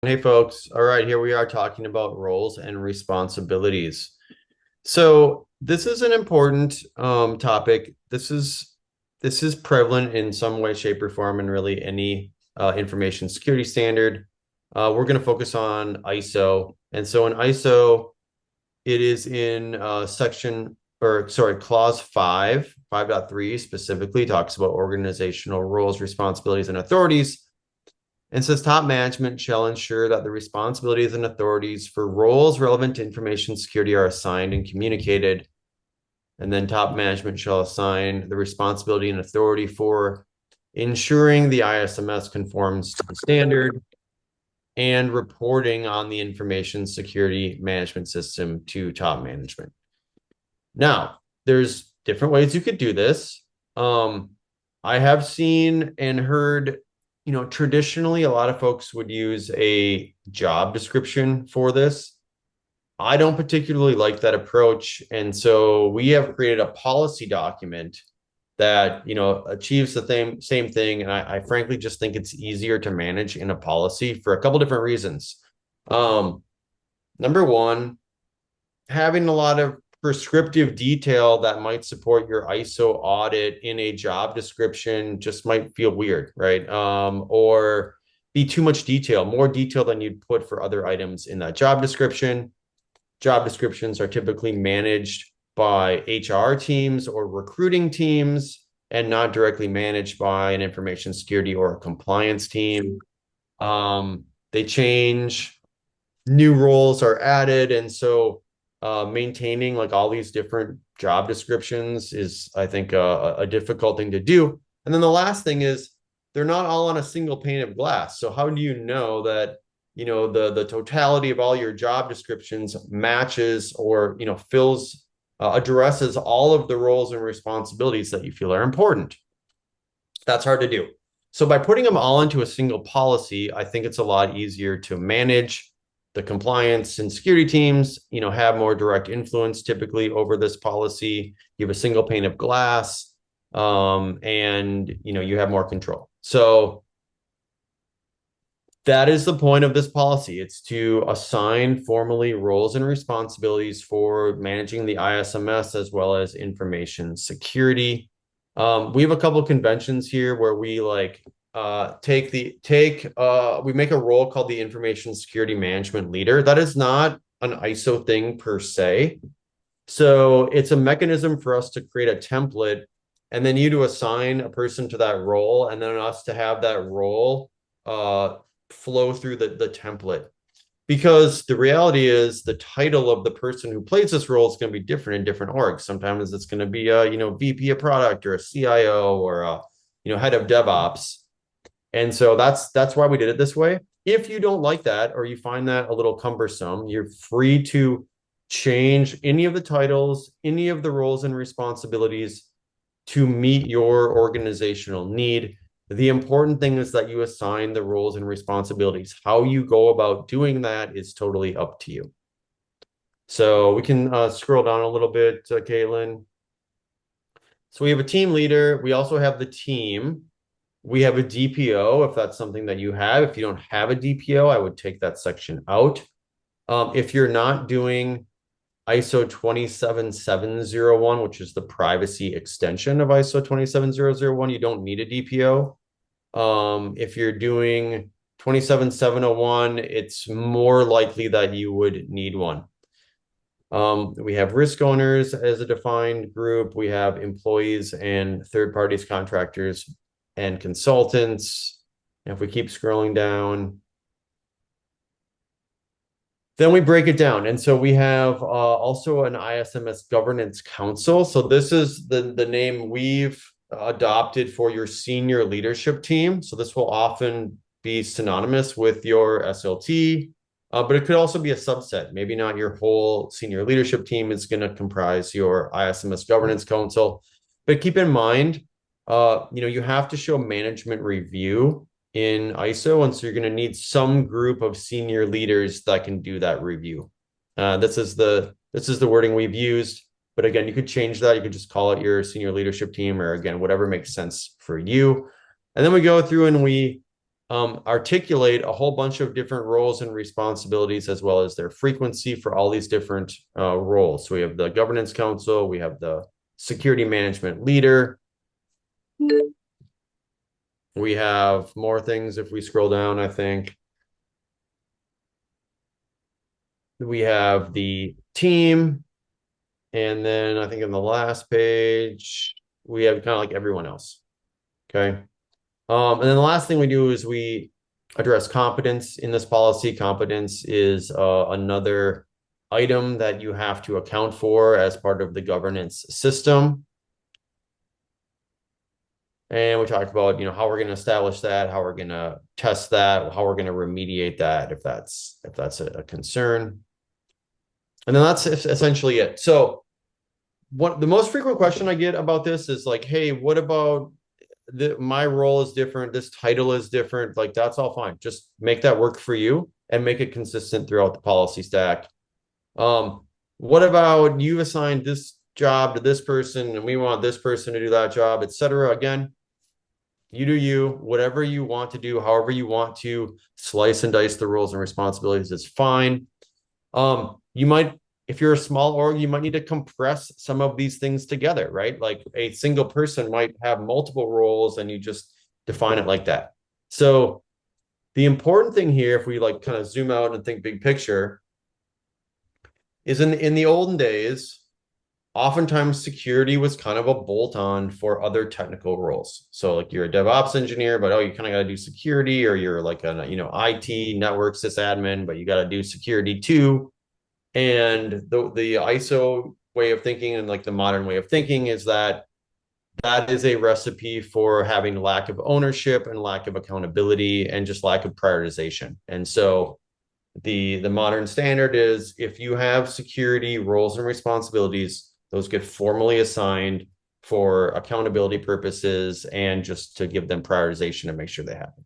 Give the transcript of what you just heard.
Hey folks, all right, here we are talking about roles and responsibilities. So this is an important topic. This is prevalent in some way, shape, or form in really any information security standard. We're going to focus on ISO, and so in ISO, it is in clause 5.3 specifically talks about organizational roles, responsibilities, and authorities. And says top management shall ensure that the responsibilities and authorities for roles relevant to information security are assigned and communicated. And then top management shall assign the responsibility and authority for ensuring the ISMS conforms to the standard and reporting on the information security management system to top management. Now, there's different ways you could do this. I have seen and heard, traditionally a lot of folks would use a job description for this. I don't particularly like that approach. And so we have created a policy document that, achieves the same thing. And I frankly just think it's easier to manage in a policy for a couple different reasons. Um, Number one, having a lot of prescriptive detail that might support your ISO audit in a job description just might feel weird, right? Or be too much detail, more detail than you'd put for other items in that job description. Job descriptions are typically managed by HR teams or recruiting teams and not directly managed by an information security or a compliance team. They change, new roles are added, and so maintaining like all these different job descriptions is, I think, a difficult thing to do. And then the last thing is they're not all on a single pane of glass. So how do you know that the totality of all your job descriptions matches or fills addresses all of the roles and responsibilities that you feel are important? That's hard to do. So by putting them all into a single policy, I think it's a lot easier to manage. The compliance and security teams, have more direct influence typically over this policy. You have a single pane of glass, and you have more control. So that is the point of this policy. It's to assign formally roles and responsibilities for managing the ISMS as well as information security. We have a couple of conventions here where we we make a role called the information security management leader. That is not an ISO thing per se. So it's a mechanism for us to create a template and then you to assign a person to that role and then us to have that role flow through the template. Because the reality is the title of the person who plays this role is going to be different in different orgs. Sometimes it's going to be a VP of product or a CIO or a head of DevOps. And so that's why we did it this way. If you don't like that or you find that a little cumbersome, you're free to change any of the titles, any of the roles and responsibilities to meet your organizational need. The important thing is that you assign the roles and responsibilities. How you go about doing that is totally up to you. So we can scroll down a little bit, Caitlin. So we have a team leader. We also have the team. We have a DPO, if that's something that you have. If you don't have a DPO, I would take that section out. If you're not doing ISO 27701, which is the privacy extension of ISO 27001, you don't need a DPO. If you're doing 27701, it's more likely that you would need one. We have risk owners as a defined group. We have employees and third parties, contractors, and consultants. And if we keep scrolling down, then we break it down. And so we have also an ISMS governance council. So this is the name we've adopted for your senior leadership team. So this will often be synonymous with your SLT, but it could also be a subset. Maybe not your whole senior leadership team is going to comprise your ISMS governance council. But keep in mind, you have to show management review in ISO, and so you're going to need some group of senior leaders that can do that review. This is the wording we've used, but again, you could change that. You could just call it your senior leadership team, or again, whatever makes sense for you. And then we go through and we articulate a whole bunch of different roles and responsibilities as well as their frequency for all these different roles. So we have the governance council, we have the security management leader. We have more things if we scroll down, I think. We have the team. And then I think in the last page, we have kind of like everyone else. Okay. And then the last thing we do is we address competence in this policy. Competence is another item that you have to account for as part of the governance system. And we talked about, how we're going to establish that, how we're going to test that, how we're going to remediate that if that's a concern. And then that's essentially it. So what the most frequent question I get about this is like, hey, what about my role is different, this title is different, like that's all fine. Just make that work for you and make it consistent throughout the policy stack. What about you assigned this job to this person and we want this person to do that job, etc. Again, you do you, whatever you want to do, however you want to slice and dice the roles and responsibilities is fine. You might, if you're a small org, you might need to compress some of these things together, right? Like a single person might have multiple roles and you just define it like that. So the important thing here, if we like kind of zoom out and think big picture, is in the olden days, oftentimes security was kind of a bolt-on for other technical roles. So like you're a DevOps engineer, but you kind of got to do security, or you're like a IT network sysadmin, but you got to do security too. And the ISO way of thinking and like the modern way of thinking is that is a recipe for having lack of ownership and lack of accountability and just lack of prioritization. And so the modern standard is if you have security roles and responsibilities, those get formally assigned for accountability purposes and just to give them prioritization and make sure they happen.